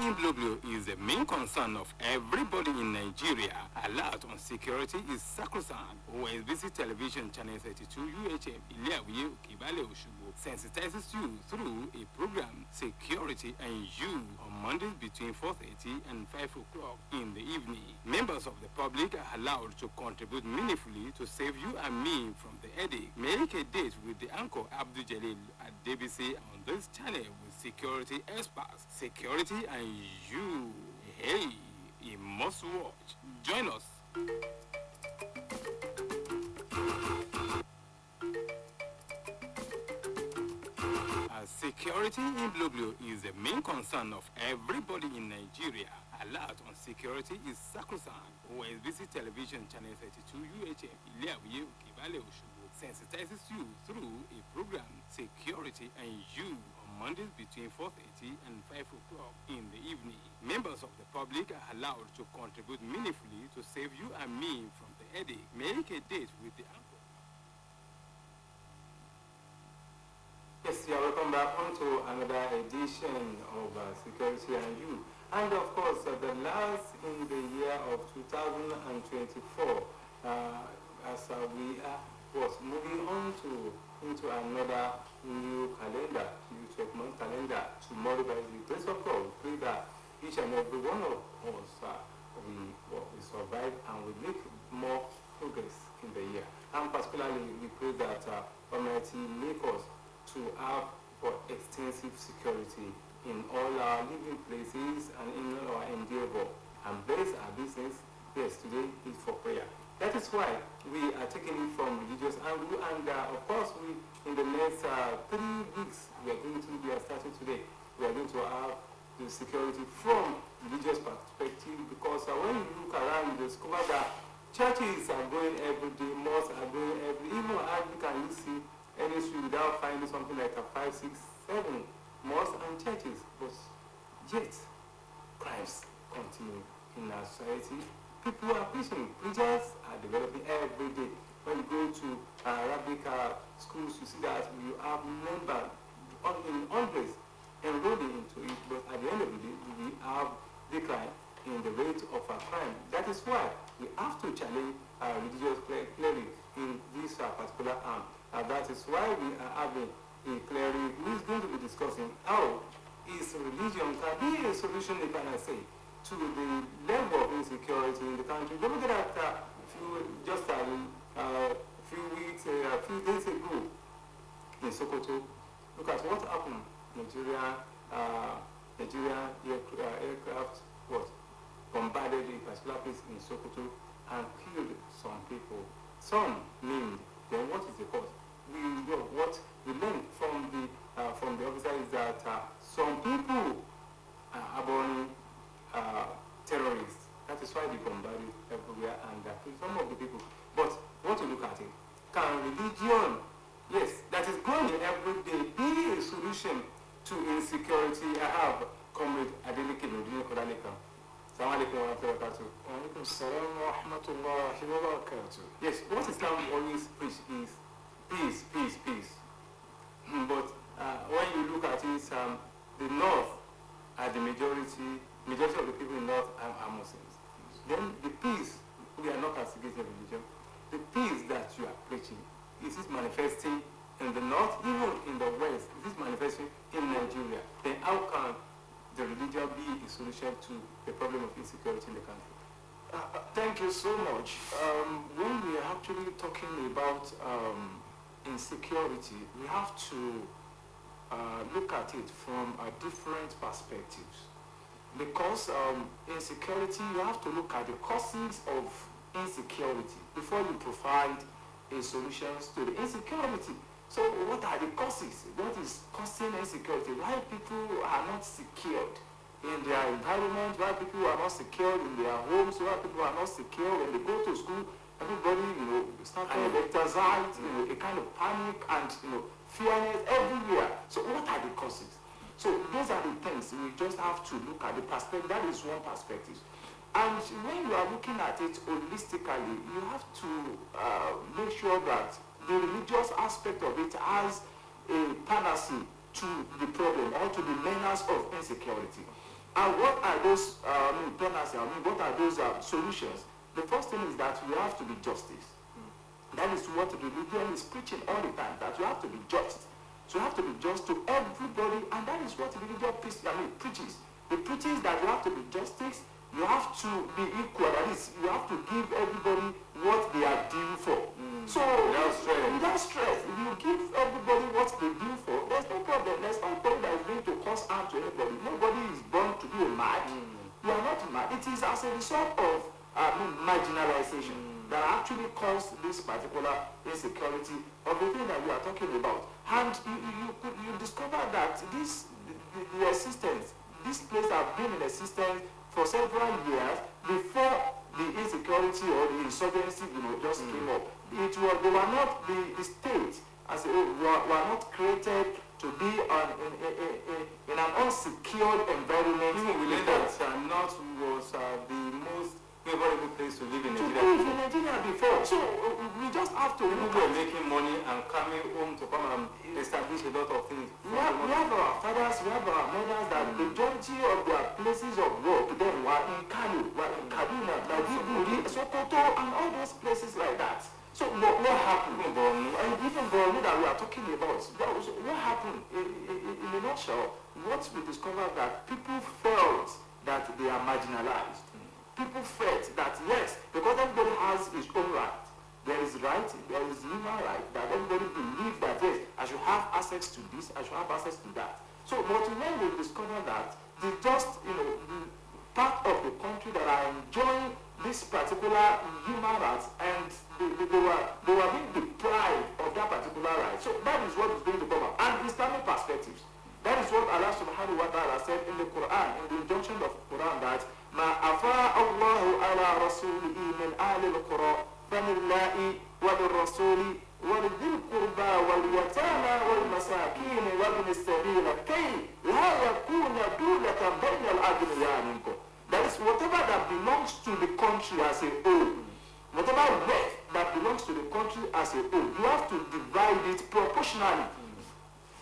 in Blue is the main concern of everybody in Nigeria. Alert on security is sacrosanct. OSBC television channel 32 UHF Ileawiye Okibale Osogbo sensitizes you through a program, Security and You, on Mondays between 4:30 and 5 o'clock in the evening. Members of the public are allowed to contribute meaningfully to save you and me from the headache. Make a date with the anchor Abdul Jalil at DBC on this channel with security experts. Security and You. Hey, you must watch. Join us. Security in Blue is the main concern of everybody in Nigeria. Alert on security is sacrosanct. OSBC television channel 32 UHF Ileawiye Okibale Osogbo sensitizes you through a program, Security and You, on Mondays between 4:30 and 5 o'clock in the evening. Members of the public are allowed to contribute meaningfully to save you and me from the headache. Make a date with the anchor. Yes, you are welcome back onto another edition of Security and You. And of course, the last in the year of 2024, as we was moving on into another new calendar, new 12-month calendar, tomorrow by the grace of God, we pray that each and every one of us we survive and we make more progress in the year. And particularly, we pray that Almighty make us to have for extensive security in all our living places and in all our endeavor, and bless our business. Yes, today is for prayer. That is why we are taking it from religious angle, and of course, we in the next 3 weeks we are starting today. We are going to have the security from religious perspective, because when you look around, you discover that churches are going every day, mosques are going every, even Anglican, you see any street without finding something like a 5, 6, 7 mosques and churches. But yet, crimes continue in our society. People are preaching. Preachers are developing every day. When you go to Arabic schools, you see that you have members in hundreds enrolling into it. But at the end of the day, we have decline in the rate of crime. That is why we have to challenge religious clerics in this particular arm. That is why we are having a cleric who is going to be discussing how is religion can be a solution, if I can say, to the level of insecurity in the country. Don't look at that just a few days ago in Sokoto. Look at what happened. Nigeria aircraft was bombarded a particular place in Sokoto and killed some people. Some named. Then what is the cause? What we learned from the officer is that some people are harboring terrorists. That is why they bombarded everywhere and killed some of the people. But want to look at it. Can religion, yes, that is growing every day, be a solution to insecurity? I have Comrade Adeleke Osun. Assalamu alaikum wa rahmatullahi wa barakatuh. Wa alaikum assalam wa rahmatullahi wa barakatuh. Yes, what Islam always preach is peace, peace, peace. But when you look at it, the North are the majority of the people in the North are Muslims. Then the peace, we are not castigating religion. The peace that you are preaching, is it manifesting in the North, even in the West? Is it manifesting in Nigeria? Then how can the religion be a solution to the problem of insecurity in the country? Thank you so much. When we are actually talking about insecurity, we have to look at it from different perspectives. Because insecurity, you have to look at the causes of insecurity before you provide a solution to the insecurity. So what are the causes? What is causing insecurity? Why people are not secured in their environment? Why people are not secured in their homes? Why people are not secure when they go to school? Everybody, start to exercise, a kind of panic and, fearness everywhere. So what are the causes? So those are the things we just have to look at the perspective. That is one perspective. And when you are looking at it holistically, you have to make sure that the religious aspect of it has a panacea to the problem or to the menace of insecurity. And what are those penalties? What are those solutions? The first thing is that you have to be justice. That is what the religion is preaching all the time, that you have to be just. So you have to be just to everybody, and that is what the religion preaches. It preaches that you have to be justice, you have to be equal, that is, you have to give everybody what they are due for. So without stress, if you give everybody what they due for, there's no problem. There's nobody that is going to cause harm to anybody. Nobody is born to be a mad. You are not mad. It is as a result of marginalization that actually caused this particular insecurity of the thing that we are talking about. And you discover that the existence, this place have been in existence for several years before the insecurity or the insurgency, just came up. They were not the state as a whole were not created to be in an unsecured environment. Even we learned that North was the most favorable place to live in Nigeria. To live in Nigeria before. So we just have to people were making money and coming home to come and establish a lot of things. We have our fathers, we have our mothers that the majority of their places of work then were in Kano, were in Kaduna, Maiduguri, Sokoto, and all those places like that. So what happened? Even Borno that we are talking about, what happened? In a nutshell, what we discovered that people felt that they are marginalized. People felt that yes, because everybody has his own right. There is right, there is human right, that everybody believes that yes, I should have access to this, I should have access to that. So but when we discover that the the part of the country that are enjoying this particular human rights and they were being deprived of that particular right. So that is what is going to come up. And Islamic perspectives. That is what Allah subhanahu wa ta'ala said in the Quran, in the injunction of Quran, that ما أفاء الله على رسوله من أهل القرى فلله وللرسول ولذي القربى واليتامى والمساكين وابن السبيل كي لا يكون دولة بين الأغنياء منكم. That is whatever that belongs to the country as a whole, whatever wealth that belongs to the country as a whole, you have to divide it proportionally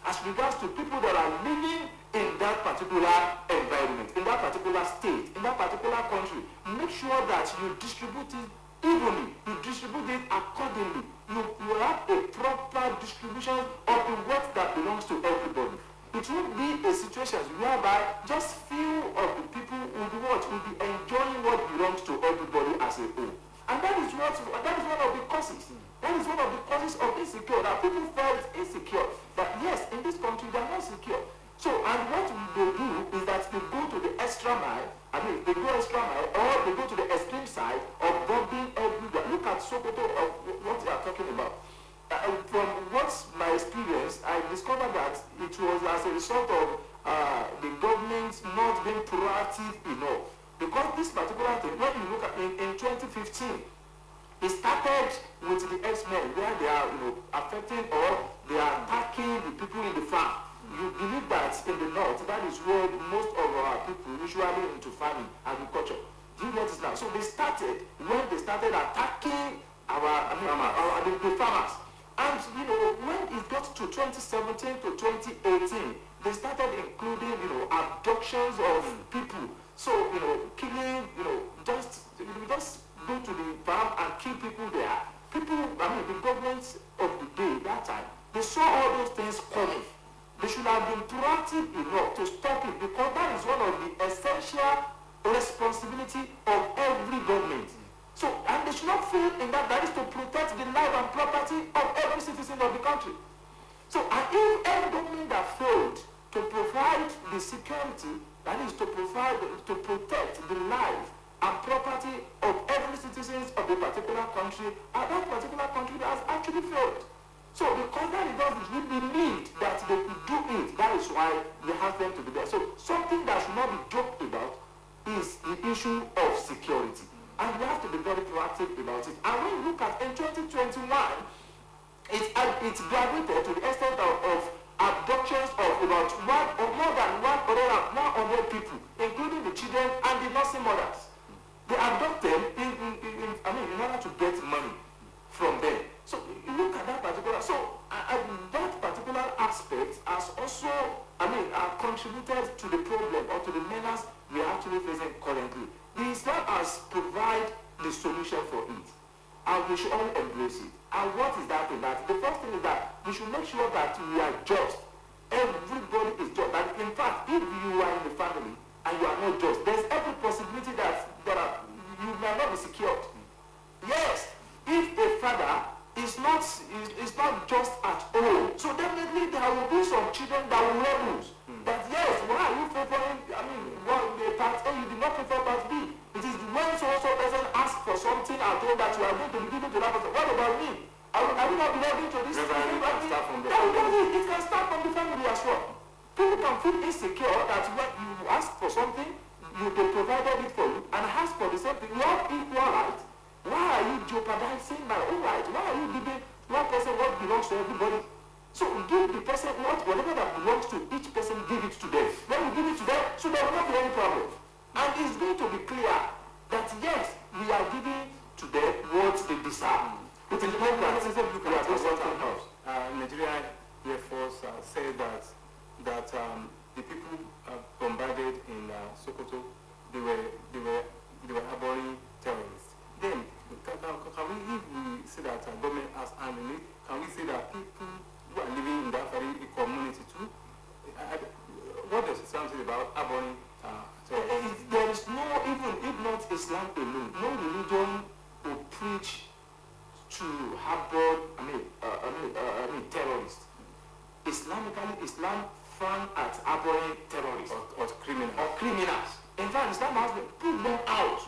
as regards to people that are living in that particular environment, in that particular state, in that particular country. Make sure that you distribute it evenly, you distribute it accordingly. You have a proper distribution of the wealth that belongs to everybody. It won't be a situation whereby just few of the people will be enjoying what belongs to everybody as a whole. And that is one of the causes. That is one of the causes of insecure. That people felt insecure. That yes, in this country they are not secure. So, and what they do is that they go to the extra mile. They go extra mile, or they go to the extreme side of bombing everywhere. Look at Sokoto of what they are talking about. From what's my experience, I discovered that it was as a result of the government not being proactive enough. Because this particular thing, when you look at in 2015, it started with the X-Men, where they are affecting or they are attacking the people in the farm. You believe that in the north, that is where most of our people usually into farming, agriculture. Do you notice now? So they started attacking the farmers. And when it got to 2017 to 2018, they started including abductions of people. So killing, just go to the farm and kill people there. People, the governments of the day that time, they saw all those things coming. They should have been proactive enough to stop it, because that is one of the essential responsibility of every government. So, and they should not fail in that is to protect the life and property of every citizen of the country. So, and if any government that failed to provide the security, that is to protect the life and property of every citizen of a particular country, and that particular country has actually failed. So because that is what we believed that they could do it, that is why they have them to be there. So something that should not be joked about is the issue of security. And we have to be very proactive about it. And when you look at in 2021, it graduated to the extent of abductions of about more than 100 people, including the children and the nursing mothers. They abduct them in order to get money from them. So you look at that particular, that particular aspect has also, contributed to the problem or to the menace actually facing currently, the Islam has provided the solution for it. And we should all embrace it. And what is that thing? That the first thing is that we should make sure that we are just. Everybody is just. And in fact, if you are in the family and you are not just, there's every possibility that you may not be secured. Yes, if a father is not just at home, so definitely there will be some children that will lose. But yes, why are you favoring? I mean, part A, you did not favor part B. It is when so-so person asks for something and told that you are going to be given to that person. What about me? I will not belonging to this family. It can start from the family as well. People can feel insecure that when you ask for something, they provided it for you, and ask for the same thing. You have equal right. Why are you jeopardizing my own right? Why are you giving one person what belongs to everybody? So give the person whatever that belongs to each person, give it to them. When you give it to them, so there will not be any problem. And it's going to be clear that yes, we are giving to them what they deserve. It is not that we are doing something else. Nigerian Air Force said that the people bombarded in Sokoto, they were harboring terrorists. Then can we, if we say that government has handled it, can we say that people who are living in that very community too? What does Islam say about harboring terrorists? There is no, even if not Islam alone, no religion will preach to harbor terrorists. Islamically, Islam frown at harboring terrorists or criminals. In fact, Islam has been put them out.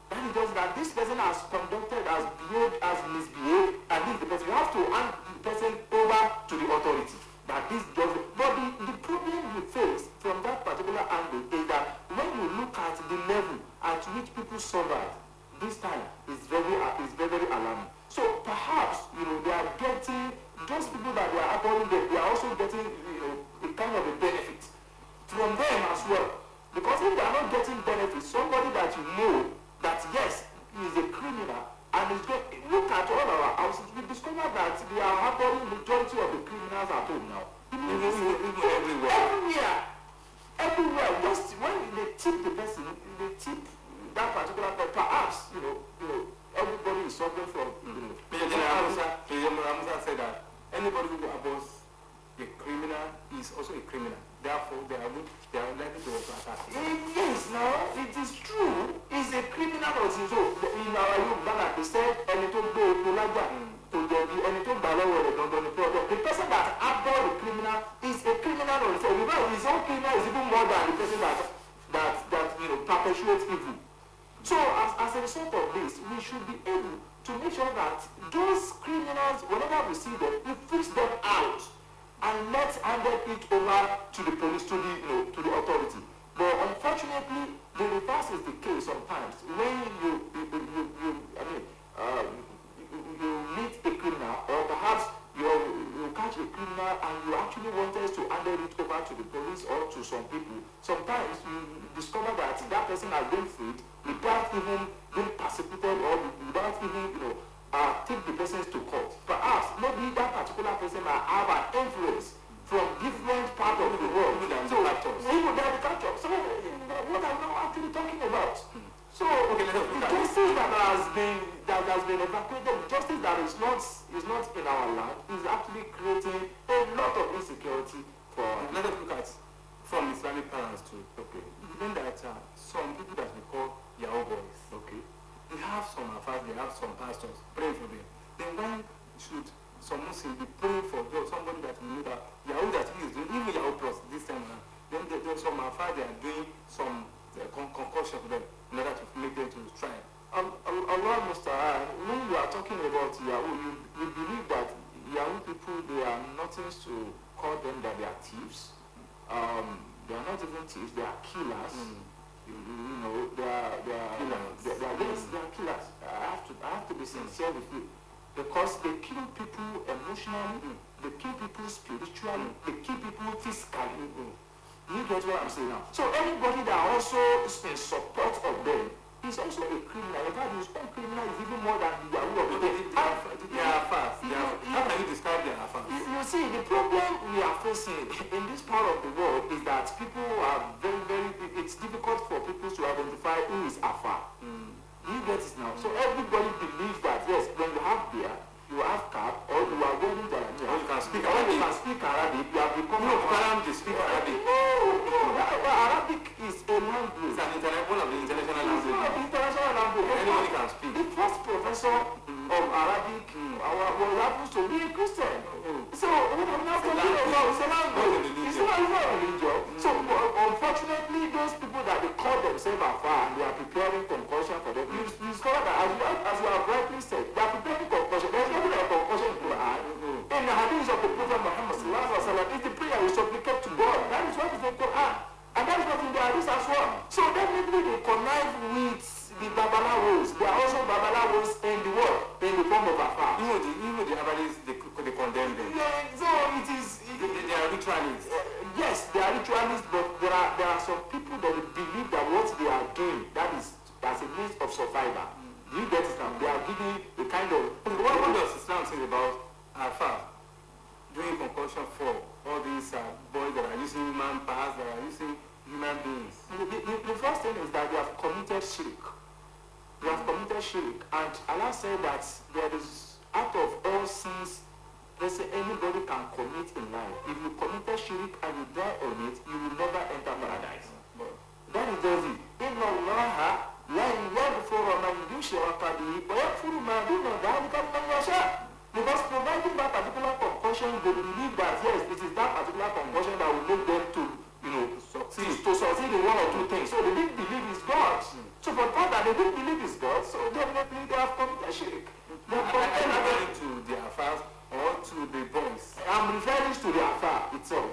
That it does that this person has conducted, has behaved, has misbehaved, and this the person, you have to hand the person over to the authority. That this does. But the problem we face from that particular angle is that when you look at the level at which people survive, this time is very alarming. So perhaps they are getting those people that they are harboring, they are also getting a kind of a benefit from them as well. Because if they are not getting benefits, somebody that you know that yes, he is a criminal, and is look at all our houses, we discover that they are harboring the majority of the criminals at home now. Everywhere. Just when they tip the person, they tip that particular person, perhaps everybody is suffering from. General Musa said that anybody who harbors a criminal is also a criminal. Therefore, they are likely to attack. Yes, now it is true. It's a criminal also. So in our youth, they said, the person that harbors the criminal is a criminal also. His own criminal is even more than the person that perpetuates evil. So as a result of this, we should be able to make sure that those criminals, whenever we see them, we fish them out and not hand it over to the police, to the authority. But unfortunately, the reverse is the case sometimes. When you meet a criminal, or perhaps you catch a criminal and you actually wanted to hand it over to the police or to some people, sometimes you discover that that person has been freed without even being persecuted or without even take the persons to court. Perhaps maybe that particular person might have an influence from different parts of the world. So what are we actually talking about? So the justice that has been evacuated, justice that is not in our land, is actually creating a lot of insecurity for. Let us look at from Islamic parents too. Okay. Even that some people that we call Yahoo boys. Okay. They have some affairs, they have some pastors praying for them. Then why should some Muslims be praying for somebody that we know that Yahoo that he is doing, even Yahoo plus this time around? Then there's some affairs, they are doing some concoction for them in order to make them to try. Allah Musta'an, when you are talking about Yahoo, you believe that Yahoo people, they are nothing to call them that they are thieves. They are not even thieves, they are killers. They are killers. I have to be sincere with you, because they kill people emotionally, they kill people spiritually, they kill people physically. You get what I'm saying now? So anybody that also is in support of them is also a criminal. In fact, his own criminal is even more than the Yahoo of the day. They are fast. How can you describe their affairs? You see, the problem we are facing in this part of the world is that people are it's difficult for people to is Afa. You get it now? So everybody believes that yes, when you have beer, you have cap, or you are wearing jalabia, or you can speak Arabic. You have become to speak Arabic. Arabic is a language. It's one of the international languages. It's an international language. Anybody can speak. The first professor of Arabic was happens to be a Christian. So what I'm not talking about is a language. It's not a religion. So unfortunately, those people that they call themselves Afa and they are preparing concussion for them, you discover that as you have rightly said, they are preparing concussion. There's nothing like concussion in Quran. In the hadith of the Prophet Muhammad sallallahu alaihi wasallam, it's the prayer we supplicate to God. That is what is in Quran. And that is what in the hadith as well. So definitely they connive with the Babalawos. They are also Babalawos in the world, in the form of Afa. Even the Abalis, they condemn them. Yeah, so it is... They are ritualists. Yes, they are ritualists, but there are some people that believe that what they are doing, that is as a means of survival. You get it now? They are giving a kind of... What does Islam say about Afa doing concussion for all these boys that are using human parts, that are using human beings? The first thing is that they have committed shirk. They have committed shirk. And Allah said that there is, out of all sins, they say anybody can commit in life. If you committed shirk and you die on it, you will never enter paradise. That is just it. إِنَّ اللَّهَ لَا يَغْفِرُ مَنْ يُشْرَكَ بِهِ وَيَغْفِرُ مَا دُونَ ذَلِكَ لِمَنْ يَشَاءُ. Because providing that particular concussion, they believe that yes, it is that particular concussion that will make them to, succeed in one or two things. So they didn't believe it's God. So for the fact that they didn't believe it's God, so definitely they have committed shirk. Are you referring to the Afars or to the boys? I'm referring to the Afar itself.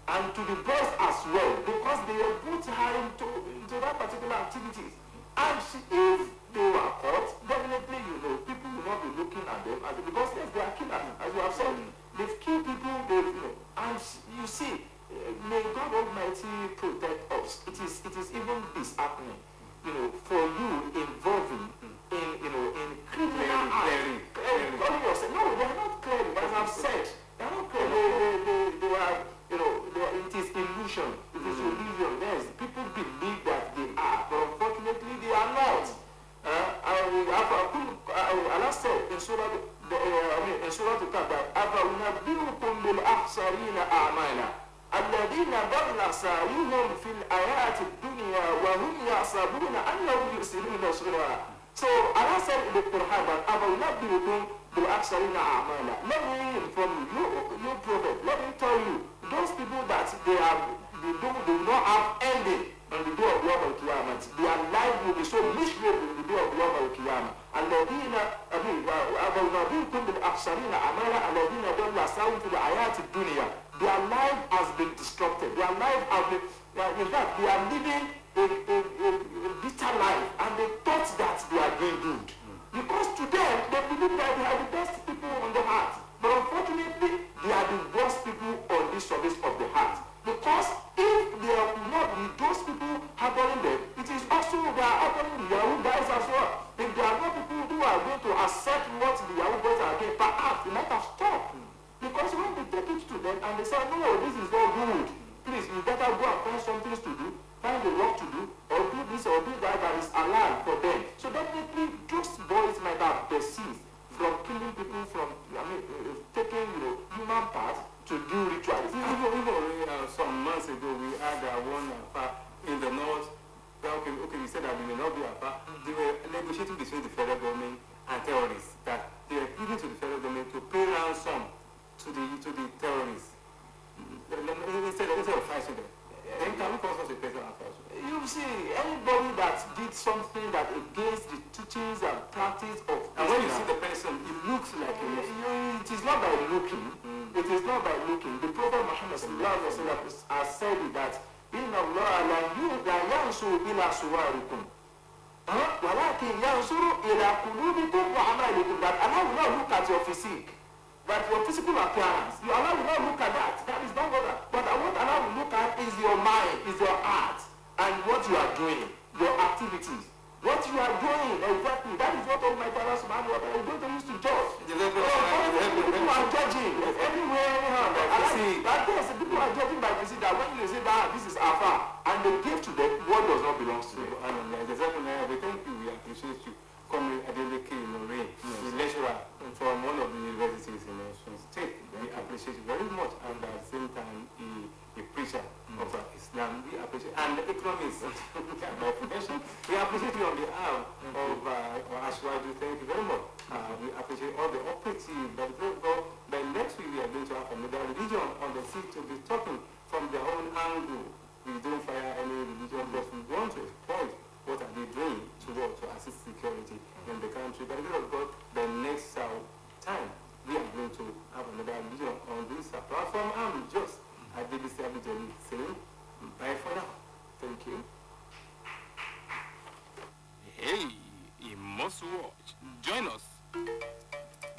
And to the boys as well, because they were both hired into that particular activities. And if they were caught, definitely, people will not be looking at them because yes, they are killers, as you have said. They've killed people, and you see, may God Almighty protect us. It is even this happening, for you involving in criminal acts. No, they are not clearing, as I've said. They are not clearing. They are, it is illusion. It is illusion. Yes, people believe that they are, but unfortunately they are not. Allah said in Surah Al-Kahf, أَفَأُنَبِّئُكُمْ بِالْأَخْسَرِينَ أَعْمَالًا الَّذِينَ ضَلَّ سَعْيُهُمْ فِي الْحَيَاةِ الدُّنْيَا وَهُمْ يَحْسَبُونَ أَنَّهُمْ يُحْسِنُونَ صُنْعًا. So Allah said in the Quran that أَفَأُنَبِّئُكُمْ بِالْأَخْسَرِينَ أَعْمَالًا. Let me inform you prophet, let me tell you, those people that they do not have ending on the day of Yawm al-Qiyamah, their life will be so miserable in the day of Yawm al-Qiyamah. الذين أَفَأُنَبِّئُكُمْ بِالْأَخْسَرِينَ أَعْمَالًا الَّذِينَ ضَلَّ سَعْيُهُمْ فِي الْحَيَاةِ الدُّنْيَا. Their life has been disrupted. Their life has been, in fact, they are living a bitter life, and they thought that they are doing good. Because to them, they believe that they are the best people on the earth. But unfortunately, they are the worst people on this surface of the earth. Because if they are not with those people harboring them, it is also they are harboring the Yahoo guys as well. If there are no people who are going to accept what the Yahoo guys are doing, perhaps they might have stopped. Because when they take it to them and they say, no, this is not good, please, you better go and find something to do, find the work to do, or do this or do that is allowed for them. So definitely, those boys might have deceived from killing people, from taking human parts to do rituals. Even some months ago, we had one in the north. Okay, we said that we may not be Afa. They were negotiating between the federal government and terrorists, that they were giving to the federal government to pay ransom to the terrorists instead of fighting them. Then can we call such a person Afa? You see, anybody that did something that against the teachings and practice of and when you see the person, it looks like it is not by looking. It is not by looking. The Prophet Muhammad has said that إِنَّ اللَّهَ لَا يَنْصُرُ إِلَى صُوَارِكُمْ وَلَكِنْ يَنْصُرُ إِلَى قُلُوبِكُمْ وَأَعْمَالِكُمْ. That Allah will not look at your physique, but your physical appearance. Allah will not look at that. That is not what. But what Allah will look at is your mind, is your heart, and what you are doing, your activities. What you are doing, exactly. That is what Almighty Allah subhanahu wa ta'ala is going to use to judge. People are judging everywhere, anyhow. People are judging by that when you say that this is Afa, and they give to them what does not belong to them. We appreciate, and the economists, we appreciate you on behalf of Ashwaju. Thank you very much. We appreciate all the operative, but next week we are going to have another religion on the seat to be talking from their own angle. We don't fire any religion, but we want to exploit what are they doing to assist security in the country. By the grace of God, the next time we are going to have another religion on this platform. I'm just Adeleke saying bye for now. Thank you. Hey, you must watch. Join us